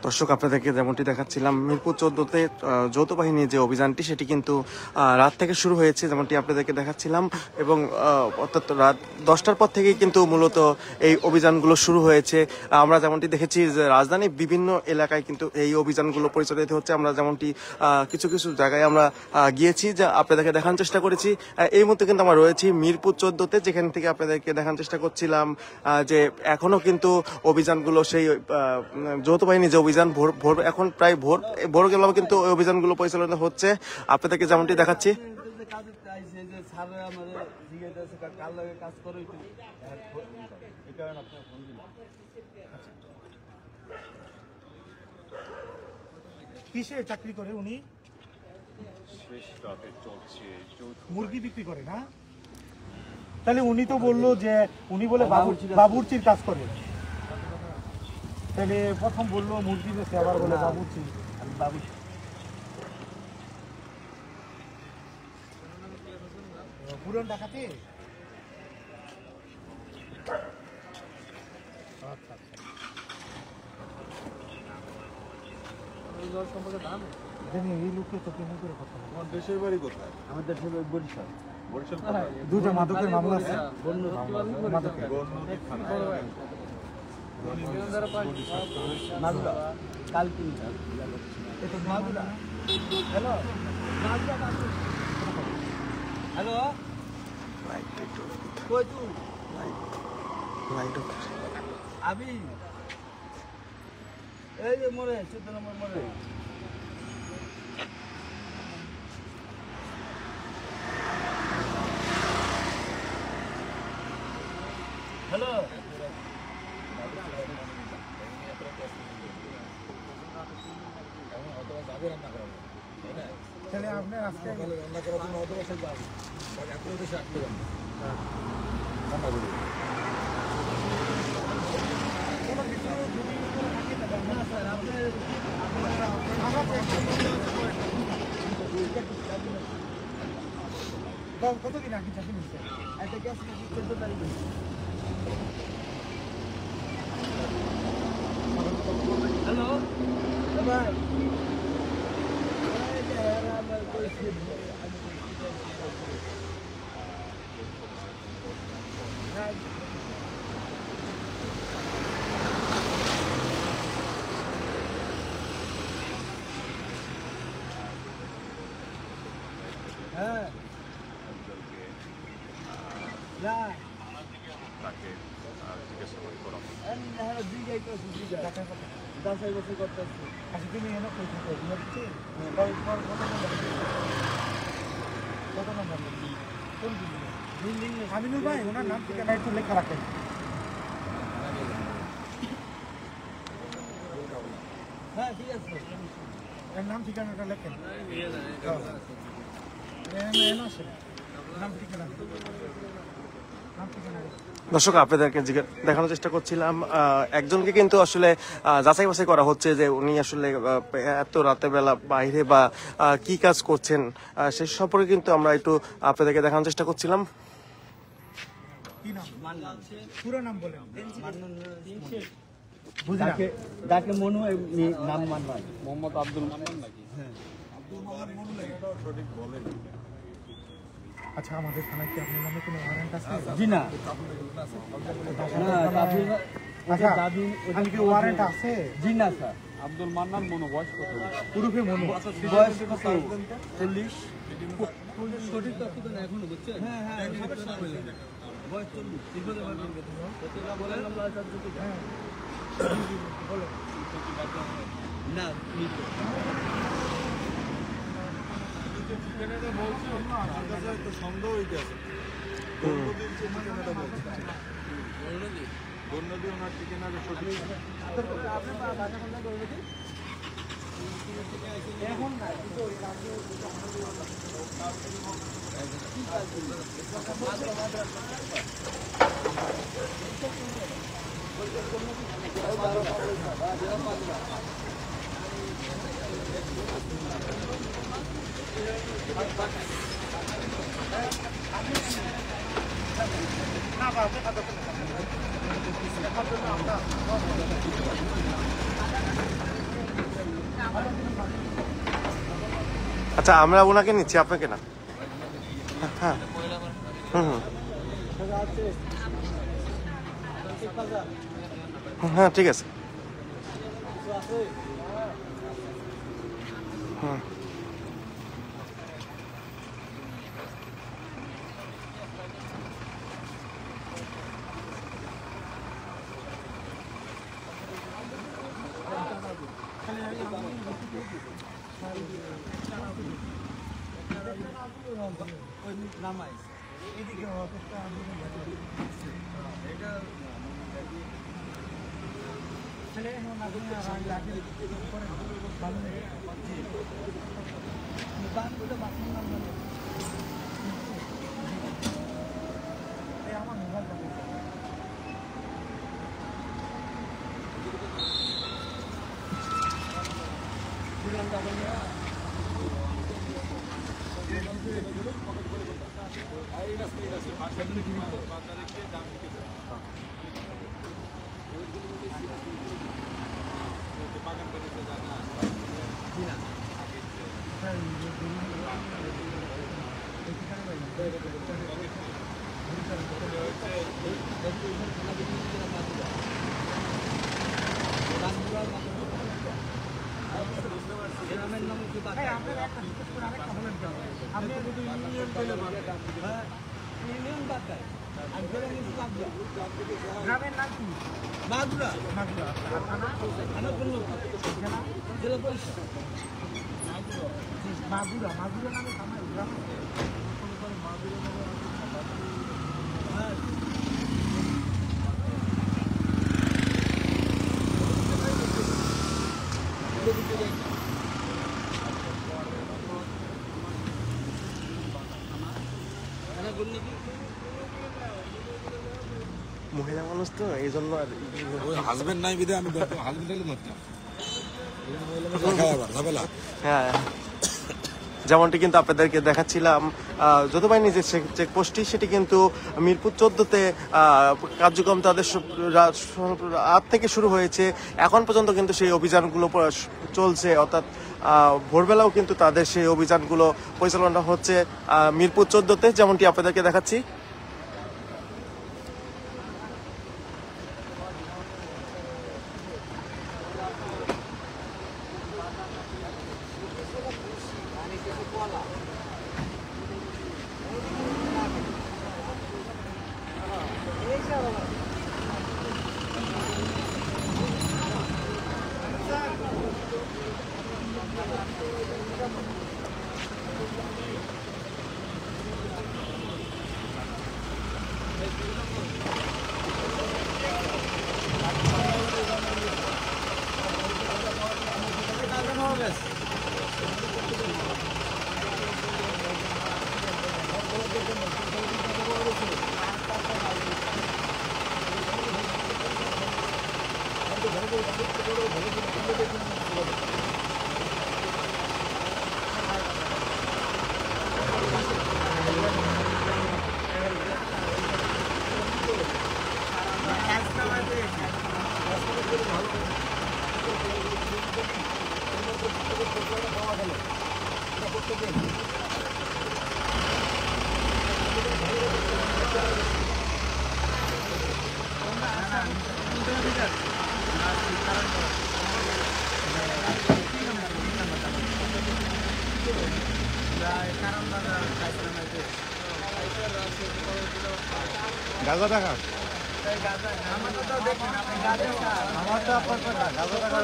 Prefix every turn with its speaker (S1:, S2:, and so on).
S1: দর্শক, আপনাদেরকে যেমনটি দেখাচ্ছিলাম, মিরপুর 14-তে যৌথ বাহিনীর যে অভিযানটি সেটি কিন্তু রাত থেকে শুরু হয়েছে, যেমনটি আপনাদেরকে দেখাচ্ছিলাম, এবং অর্থাৎ রাত 10টার পর থেকেই কিন্তু মূলত এই অভিযানগুলো শুরু হয়েছে। আমরা যেমনটি দেখেছি যে রাজধানীর বিভিন্ন এলাকায় কিন্তু এই অভিযানগুলো পরিচালিত হচ্ছে। আমরা যেমনটি কিছু কিছু জায়গায় আমরা গিয়েছি, যা আপনাদেরকে দেখানোর চেষ্টা করেছি। এই মুহূর্তে কিন্তু আমরা রয়েছি মিরপুর 14-তে, যেখান থেকে আপনাদেরকে দেখানোর চেষ্টা করছিলাম যে এখনো কিন্তু অভিযানগুলো সেই যৌথ বাহিনী যে অভিযান ভোর এখন প্রায় ভোর গেলেও কিন্তু ওই অভিযানগুলো পরিচালনা হচ্ছে। আপনাদেরকে যেমনটি দেখাচ্ছি,
S2: কিসে চাকরি করে উনি? মুরগি বিক্রি করে না? তাহলে উনি তো বললো যে উনি বলে বাবুর্চির কাজ করে। তাহলে প্রথম বললো মুরগি বেশি, আবার বলে বাবুর্চি। পুরান ঢাকাতে? আচ্ছা আচ্ছা। এই লোককে তো কেমন করে কথা বলে? আমার দেশের বাড়ি কোথায়? আমার দেশের বাড়ি বরিশাল। বরিশাল দুটো মাদকের মামলা আছে। মাদকের
S3: আমি এই যে মরে 14 নম্বর মরে হ্যালো
S2: তাহলে আপনি আজকে রান্না করার জন্য অত বছর যাবেন, আপনার দেশে আসতে যান রান্না করি। কতদিন আগে চাকরি নিচ্ছে?
S3: একটা গ্যাস 14 তারিখে। হ্যালো ভাই হ্যাঁ তাকে জিজ্ঞাসাবাদ করা যাচাই বাছাই করতেছি।
S2: আচ্ছা, তুমি এনে কত নম্বর কোন বিল্ডিং? আমিনুল ভাই, ওনার নাম ঠিকানা একটু লেখা রাখেন।
S3: হ্যাঁ ঠিক আছে,
S2: এর নাম ঠিকানাটা লেখেন। নাম ঠিকানা
S1: দর্শক, আপনাদেরকে দেখানোর চেষ্টা করছিলাম একজনকে কিন্তু আসলে যাচাই বাছাই করা হচ্ছে যে উনি আসলে এত রাতের বেলা বাইরে বা কি কাজ করছেন সে সম্পর্কে কিন্তু আমরা একটু আপনাদেরকে দেখানোর চেষ্টা করছিলাম।
S2: পুরো নাম বলেন।
S3: যাকে মনু নাম মান্নান, মোহাম্মদ আব্দুল মান্নান নাকি? হ্যাঁ,
S2: আব্দুল মান্নান মনু লাগে সঠিক বলেন। আচ্ছা, আমাদের থানায় কি আপনার নামে কোনো ওয়ারেন্ট আছে?
S3: জি না।
S2: আচ্ছা, আমি কি ওয়ারেন্ট আছে?
S3: জি না স্যার। আব্দুল মান্নান মনু, বয়স কত?
S2: পুরুফে মনু,
S3: বয়স কত? 40। সঠিক তথ্য তো এখনো বুঝছেন? হ্যাঁ হ্যাঁ, বয়স 40। বলেন আমরা হ্যাঁ বলো না
S4: সন্দেহ হইতে আছে বন্যদী ওনার ঠিকানা সঠিক
S2: এখন না না
S1: আচ্ছা আমরা ওনাকে নিচ্ছি, আপনাকে না। হ্যাঁ হুম হুম হ্যাঁ ঠিক আছে। হুম
S3: গ্রামের নাম কি? মাগুরা। মাগুরা জেলা পরিষদ মাগুরা। মাগুরা নামে থানায় গ্রাম।
S1: মহিলা মানুষ তো এই জন্য আর
S4: হাজবেন্ড নাই বিদে আমি হাজবেন্ড ধরতাম
S1: হ্যাঁ যেমনটি কিন্তু আপনাদেরকে দেখাচ্ছিলাম যৌথ বাহিনীর যে চেকপোস্টটি সেটি কিন্তু মিরপুর 14-তে কার্যক্রম তাদের রাত থেকে শুরু হয়েছে, এখন পর্যন্ত কিন্তু সেই অভিযানগুলো চলছে, অর্থাৎ ভোরবেলাও কিন্তু তাদের সেই অভিযানগুলো পরিচালনা হচ্ছে মিরপুর 14-তে, যেমনটি আপনাদেরকে দেখাচ্ছি।
S4: গাজা টাকা
S2: আমার তো আপনার কথা গাজা টাকা